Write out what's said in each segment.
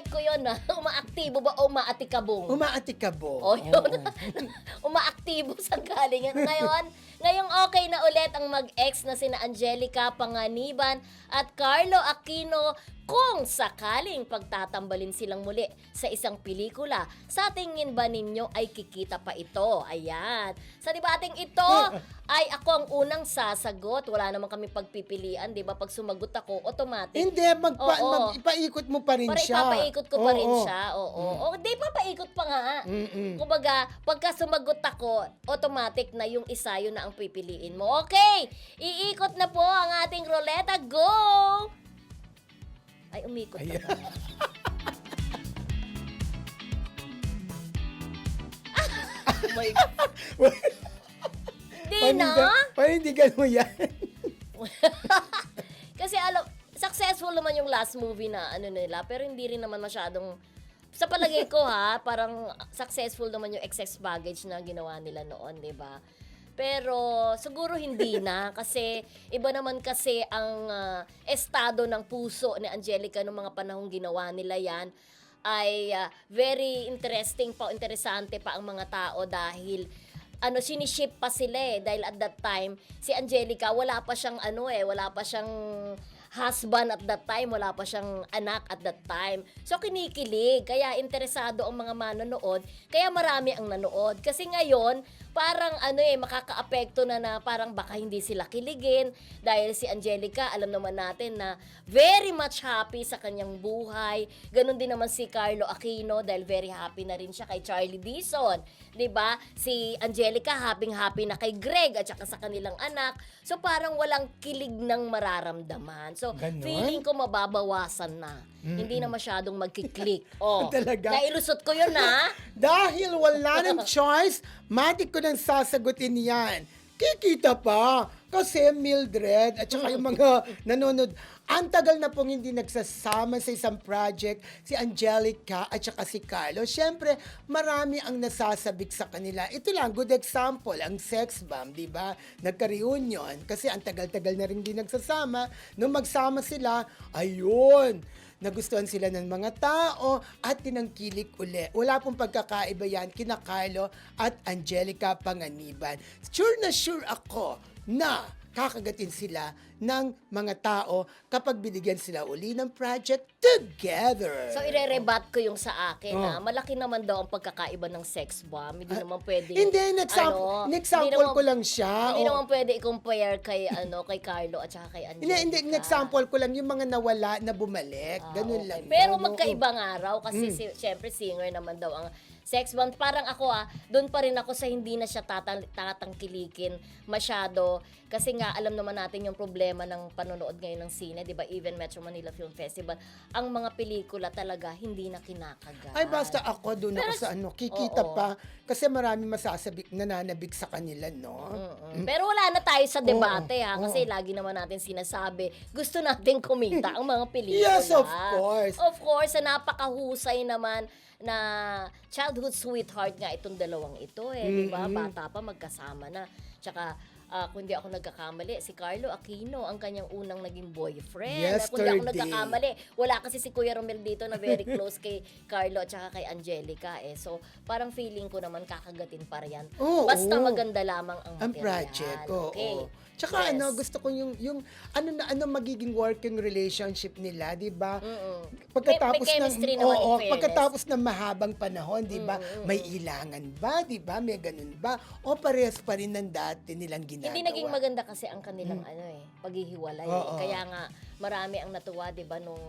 ko yun na umaaktibo ba o umaatikabong? Umaatikabo. Oh, yun. Oo. Umaaktibo sa galingan. Ngayong okay na ulit ang mag-ex na sina Angelica Panganiban at Carlo Aquino kung sakaling pagtatambalin silang muli sa isang pelikula. Sa tingin ba ninyo ay kikita pa ito? Ayan. Sa debating ito ay ako ang unang sasagot. Wala naman kami pagpipilian, di ba? Pag sumagot ako, automatic. Hindi, Oo. ipaikot mo pa rin Para siya. ipapaikot ko pa rin Oo. siya. Oo. O, di papaikot pa nga. Mm-mm. Kumbaga, pagka sumagot ako, automatic na yung isa, yun na ang pipiliin mo. Okay, iikot na po ang ating ruleta. Go! Ay, umikot na. Ayan. Oh my God. Di na? Panindigan mo yan. Kasi alam, successful naman yung last movie na ano nila, pero hindi rin naman masyadong, sa palagay ko ha, parang successful naman yung excess baggage na ginawa nila noon, di ba? Pero siguro hindi na kasi iba naman kasi ang estado ng puso ni Angelica noong mga panahong ginawa nila yan ay very interesting pa, interesante pa ang mga tao dahil siniship pa sila dahil at that time si Angelica wala pa siyang wala pa siyang husband at that time, wala pa siyang anak at that time. So kinikilig, kaya interesado ang mga manonood, kaya marami ang nanood. Kasi ngayon, parang makakaapekto na parang baka hindi sila kiligin dahil si Angelica, alam naman natin na very much happy sa kanyang buhay. Ganon din naman si Carlo Aquino dahil very happy na rin siya kay Charlie Dizon. 'Di ba? Si Angelica happy na kay Greg at saka sa kanilang anak. So parang walang kilig ng mararamdaman. So Ganon? feeling ko mababawasan na. Hindi na masyadong magkiklik. Oh. Talaga? Nailusot ko 'yun ha. Dahil wala ng choice, matik ko nang sasagutin yan. Kikita pa. Kasi Mildred at saka yung mga nanonood, ang tagal na pong hindi nagsasama sa isang project si Angelica at saka si Carlo. Siyempre, marami ang nasasabik sa kanila. Ito lang, good example, ang sex bomb, di ba? Nagka-reunion kasi ang tagal-tagal na rin hindi nagsasama. Nung magsama sila, ayun, nagustuhan sila ng mga tao at tinangkilik uli. Wala pong pagkakaiba yan kina Carlo at Angelica Panganiban. Sure na sure ako na kakagatin sila ng mga tao kapag binigyan sila uli ng project together. So, ire-rebat ko yung sa akin Oh. na malaki naman daw ang pagkakaiba ng sex bomb. Hindi naman pwede. Hindi, nag-sample ko lang siya. Hindi Oh. naman pwede i-compare kay kay Carlo at saka kay Angelica. Hindi, nag-sample ko lang yung mga nawala na bumalik. Ganun Okay. lang. Pero yun. magkaibang araw kasi syempre singer naman daw ang sex bomb. Parang ako doon pa rin ako sa hindi na siya tatangkilikin masyado. Kasi nga alam naman natin yung problema ng panonood ngayon ng sine, 'di ba? Even Metro Manila Film Festival, ang mga pelikula talaga hindi na kinakagat. Ay, basta ako doon ako sa kikita oo. pa. Kasi marami masasabik, nananabik sa kanila, no? Pero wala na tayo sa debate kasi lagi naman natin sinasabi, gusto natin kumita ang mga pelikula. Yes, of course. Of course, napakahusay naman na childhood sweetheart nga itong dalawang ito di ba? Bata pa magkasama na. Tsaka kung di ako nagkakamali, si Carlo Aquino ang kanyang unang naging boyfriend. Kung di ako Yesterday. nagkakamali, wala kasi si Kuya Romel dito na very close kay Carlo at saka kay Angelica So, parang feeling ko naman kakagatin pa rin yan. Oo. Basta maganda lamang ang Ang material. project, oo. Okay. Tsaka Yes. gusto ko yung magiging working relationship nila, 'di ba? May chemistry naman, in fairness. Pagkatapos ng mahabang panahon, 'di ba? May ilangan ba, 'di ba? May ganun ba? O parehas pa rin ng dati nilang ginagawa. Hindi naging maganda kasi ang kanilang paghihiwalay. Oo. Kaya nga marami ang natuwa 'di ba nung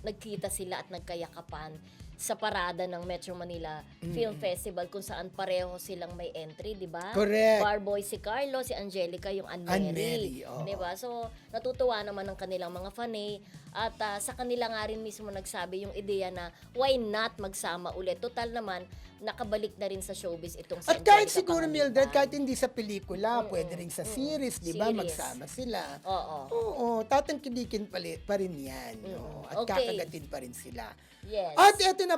nagkita sila at nagkayakapan sa parada ng Metro Manila Film Festival kung saan pareho silang may entry, 'di ba? Correct. Barboy si Carlo, si Angelica yung Anne-Mary, Anne-Mary, oo. 'di ba? So natutuwa naman ang kanilang mga fanay at sa kanila nga rin mismo nagsabi yung ideya na why not magsama ulit. Total naman nakabalik na rin sa showbiz itong si At kahit Angelica siguro, Panganiban. Mildred, kahit hindi sa pelikula, pwede rin sa series, di ba? Series. Magsama sila. Oo. Oo, tatangkilikin pa rin yan. No? At Okay. kakagatin pa rin sila. Yes. At eto na